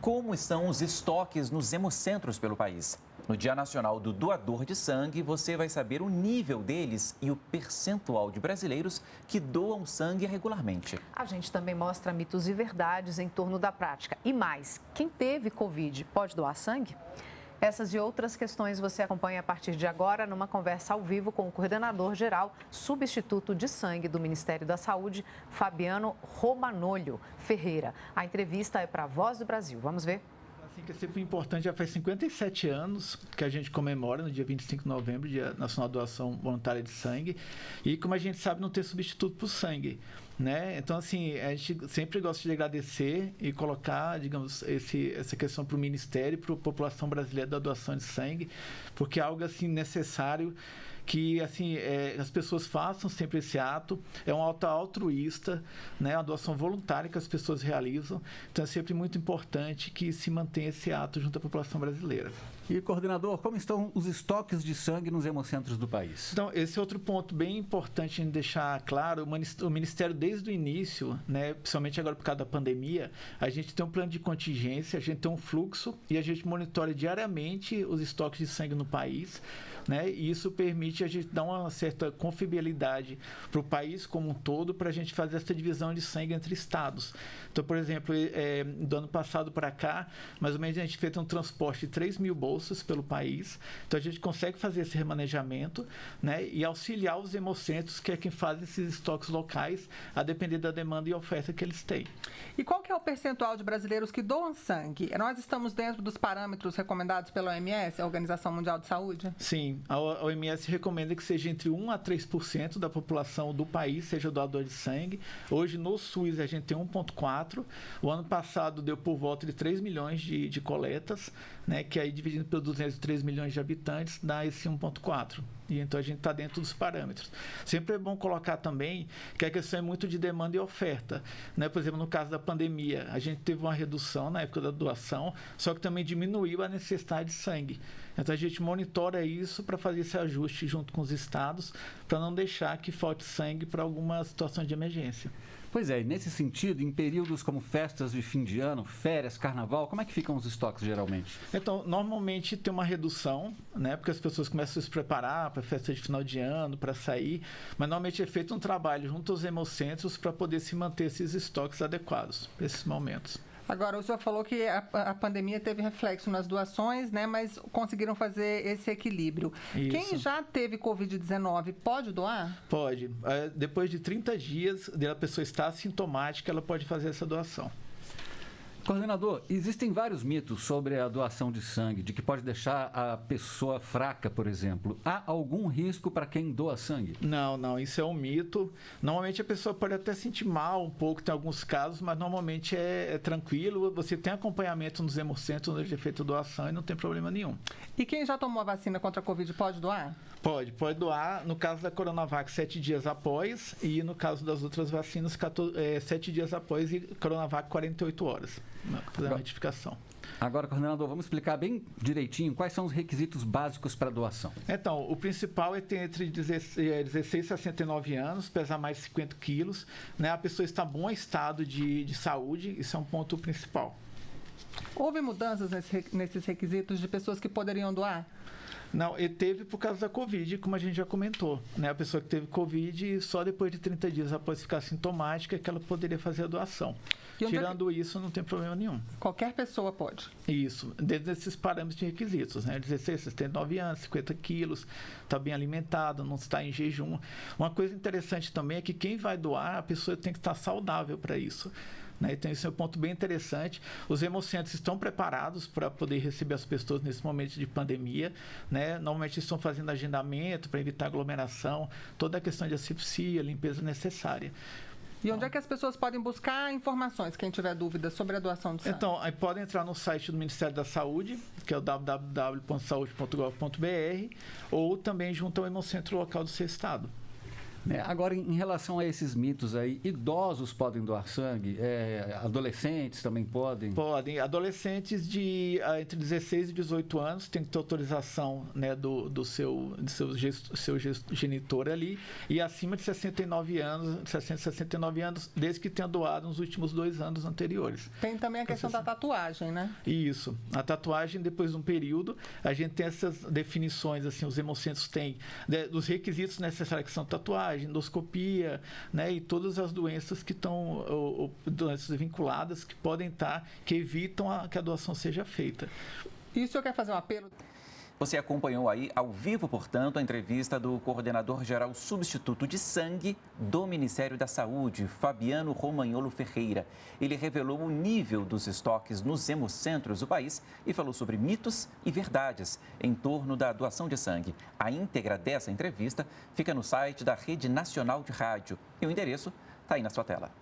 como estão os estoques nos hemocentros pelo país. No Dia Nacional do Doador de Sangue, você vai saber o nível deles e o percentual de brasileiros que doam sangue regularmente. A gente também mostra mitos e verdades em torno da prática. E mais, quem teve Covid pode doar sangue? Essas e outras questões você acompanha a partir de agora numa conversa ao vivo com o coordenador-geral substituto de sangue do Ministério da Saúde, Fabiano Romanolho Ferreira. A entrevista é para a Voz do Brasil. Vamos ver? Assim, que é sempre importante, já faz 57 anos que a gente comemora no dia 25 de novembro, Dia Nacional de Doação Voluntária de Sangue, e como a gente sabe, não tem substituto para o sangue, né? Então, assim, a gente sempre gosta de agradecer e colocar, digamos, essa questão para o Ministério e para a população brasileira da doação de sangue, porque é algo, assim, necessário que assim as pessoas façam sempre esse ato. É um ato altruísta, né? Uma doação voluntária que as pessoas realizam. Então é sempre muito importante que se mantenha esse ato junto à população brasileira. E, coordenador, como estão os estoques de sangue nos hemocentros do país? Então, esse é outro ponto bem importante de deixar claro. O Ministério, desde o início, né, principalmente agora por causa da pandemia, a gente tem um plano de contingência, a gente tem um fluxo e a gente monitora diariamente os estoques de sangue no país, né? E isso permite a gente dar uma certa confiabilidade para o país como um todo, para a gente fazer essa divisão de sangue entre estados. Então, por exemplo, do ano passado para cá, mais ou menos a gente fez um transporte de 3 mil bolsas pelo país. Então, a gente consegue fazer esse remanejamento, né, e auxiliar os hemocentros, que é quem faz esses estoques locais, a depender da demanda e oferta que eles têm. E qual que é o percentual de brasileiros que doam sangue? Nós estamos dentro dos parâmetros recomendados pela OMS, a Organização Mundial de Saúde? Sim, a OMS recomenda que seja entre 1 a 3% da população do país seja doador de sangue. Hoje, no SUS, a gente tem 1,4%. O ano passado deu por volta de 3 milhões de coletas, né, que aí dividindo pelos 203 milhões de habitantes dá esse 1,4%. E então a gente está dentro dos parâmetros. Sempre é bom colocar também que a questão é muito de demanda e oferta, né? Por exemplo, no caso da pandemia, a gente teve uma redução na época da doação, só que também diminuiu a necessidade de sangue. Então a gente monitora isso para fazer esse ajuste junto com os estados, para não deixar que falte sangue para alguma situação de emergência. Pois é, e nesse sentido, em períodos como festas de fim de ano, férias, carnaval, como é que ficam os estoques geralmente? Então, normalmente tem uma redução, né? Porque as pessoas começam a se preparar para a festa de final de ano, para sair, mas normalmente é feito um trabalho junto aos hemocentros para poder se manter esses estoques adequados para esses momentos. Agora, o senhor falou que a pandemia teve reflexo nas doações, né? Mas conseguiram fazer esse equilíbrio. Isso. Quem já teve Covid-19 pode doar? Pode. Depois de 30 dias a pessoa estar assintomática, ela pode fazer essa doação. Coordenador, existem vários mitos sobre a doação de sangue, de que pode deixar a pessoa fraca, por exemplo. Há algum risco para quem doa sangue? Não, isso é um mito. Normalmente a pessoa pode até sentir mal um pouco, tem alguns casos, mas normalmente é tranquilo. Você tem acompanhamento nos hemocentros onde é feita a doação e não tem problema nenhum. E quem já tomou a vacina contra a Covid pode doar? Pode doar. No caso da Coronavac, 7 dias após, e no caso das outras vacinas, 7 dias após, e Coronavac, 48 horas. Fazer uma retificação. Agora, coordenador, vamos explicar bem direitinho quais são os requisitos básicos para a doação. Então, o principal é ter entre 16 e 69 anos, pesar mais de 50 quilos, né? A pessoa está em bom estado de saúde, isso é um ponto principal. Houve mudanças nesses requisitos de pessoas que poderiam doar? Não, ele teve por causa da Covid, como a gente já comentou, né? A pessoa que teve Covid, só depois de 30 dias após ficar sintomática, que ela poderia fazer a doação. Tirando isso, não tem problema nenhum. Qualquer pessoa pode? Isso, dentro desses parâmetros de requisitos, né? 16, 69 anos, 50 quilos, está bem alimentado, não está em jejum. Uma coisa interessante também é que quem vai doar, a pessoa tem que estar saudável para isso. Então, esse é um ponto bem interessante. Os hemocentros estão preparados para poder receber as pessoas nesse momento de pandemia, né? Normalmente estão fazendo agendamento para evitar aglomeração, toda a questão de asepsia, limpeza necessária. E onde é que as pessoas podem buscar informações, quem tiver dúvidas sobre a doação de sangue? Então, aí podem entrar no site do Ministério da Saúde, que é o www.saude.gov.br, ou também junto ao hemocentro local do seu estado. Agora, em relação a esses mitos aí, idosos podem doar sangue? Adolescentes também podem? Podem. Adolescentes entre 16 e 18 anos têm que ter autorização, né, do seu genitor ali, e acima de 69 anos, desde que tenha doado nos últimos 2 anos anteriores. Tem também a questão da tatuagem, né? Isso. A tatuagem, depois de um período, a gente tem essas definições, assim, os hemocentros têm, né, dos requisitos necessários, que são tatuagem, endoscopia, né, e todas as doenças que estão, doenças vinculadas, que podem estar, que evitam que a doação seja feita. E o senhor quer fazer um apelo? Você acompanhou aí ao vivo, portanto, a entrevista do coordenador-geral substituto de sangue do Ministério da Saúde, Fabiano Romagnolo Ferreira. Ele revelou o nível dos estoques nos hemocentros do país e falou sobre mitos e verdades em torno da doação de sangue. A íntegra dessa entrevista fica no site da Rede Nacional de Rádio e o endereço está aí na sua tela.